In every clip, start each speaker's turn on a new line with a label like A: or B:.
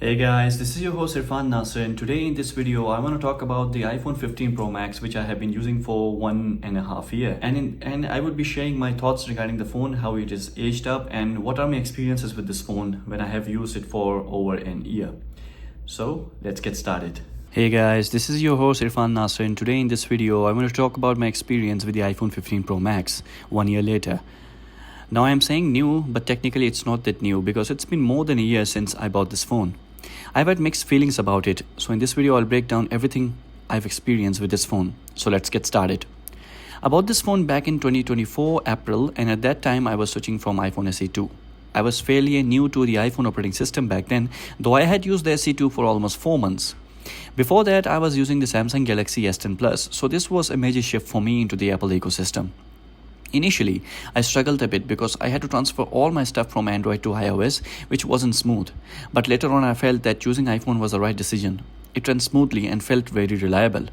A: Hey guys, this is your host Irfan Nasser, and today in this video I want to talk about the iPhone 15 Pro Max, which I have been using for 1.5 years, and I would be sharing my thoughts regarding the phone, how it is aged up, and what are my experiences with this phone when I have used it for over an year. So let's get started. Hey guys, this is your host Irfan Nasser, and today in this video I want to talk about my experience with the iPhone 15 Pro Max 1 year later. Now I'm saying new, but technically it's not that new because it's been more than a year since I bought this phone. I've had mixed feelings about it, so in this video I'll break down everything I've experienced with this phone. So let's get started. I bought this phone back in 2024 April, and at that time I was switching from iPhone SE2. I was fairly new to the iPhone operating system back then, though I had used the SE2 for almost 4 months. Before that I was using the Samsung Galaxy S10 Plus, so this was a major shift for me into the Apple ecosystem. Initially, I struggled a bit because I had to transfer all my stuff from Android to iOS, which wasn't smooth. But later on I felt that choosing iPhone was the right decision. It ran smoothly and felt very reliable.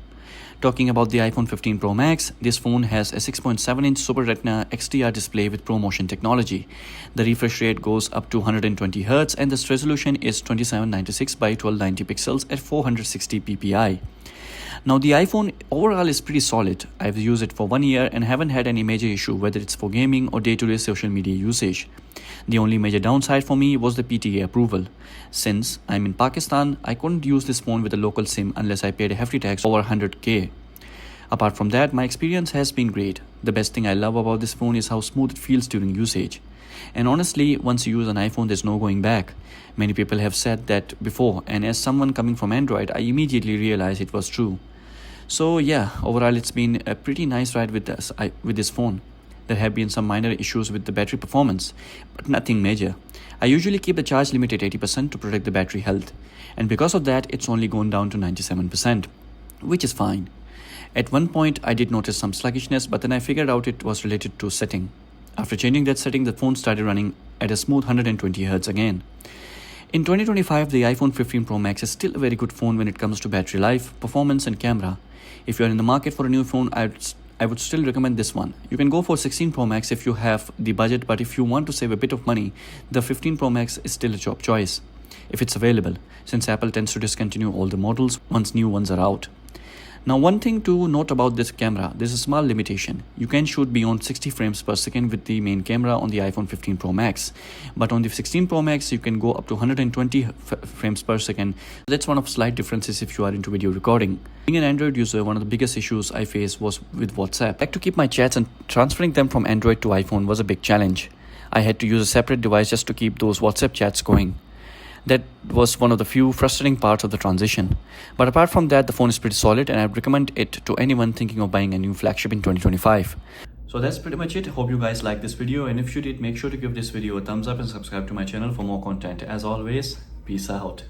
A: Talking about the iPhone 15 Pro Max, this phone has a 6.7-inch Super Retina XDR display with ProMotion technology. The refresh rate goes up to 120Hz and this resolution is 2796 by 1290 pixels at 460 ppi. Now the iPhone overall is pretty solid. I've used it for 1 year and haven't had any major issue whether it's for gaming or day-to-day social media usage. The only major downside for me was the PTA approval. Since I'm in Pakistan, I couldn't use this phone with a local SIM unless I paid a hefty tax over 100k. Apart from that, my experience has been great. The best thing I love about this phone is how smooth it feels during usage. And honestly, once you use an iPhone, there's no going back. Many people have said that before, and as someone coming from Android, I immediately realized it was true. So yeah, overall it's been a pretty nice ride with this phone. There have been some minor issues with the battery performance, but nothing major. I usually keep the charge limit at 80% to protect the battery health, and because of that it's only gone down to 97%, which is fine. At one point I did notice some sluggishness, but then I figured out it was related to setting. After changing that setting, the phone started running at a smooth 120Hz again. In 2025, the iPhone 15 Pro Max is still a very good phone when it comes to battery life, performance and camera. If you are in the market for a new phone, I would still recommend this one. You can go for 16 Pro Max if you have the budget, but if you want to save a bit of money, the 15 Pro Max is still a top choice if it's available, since Apple tends to discontinue all the models once new ones are out. Now one thing to note about this camera, there's a small limitation. You can shoot beyond 60 frames per second with the main camera on the iPhone 15 Pro Max. But on the 16 Pro Max, you can go up to 120 frames per second. That's one of slight differences if you are into video recording. Being an Android user, one of the biggest issues I faced was with WhatsApp. I like to keep my chats, and transferring them from Android to iPhone was a big challenge. I had to use a separate device just to keep those WhatsApp chats going. That was one of the few frustrating parts of the transition. But apart from that, the phone is pretty solid and I'd recommend it to anyone thinking of buying a new flagship in 2025. So that's pretty much it. Hope you guys liked this video, and if you did, make sure to give this video a thumbs up and subscribe to my channel for more content. As always, peace out.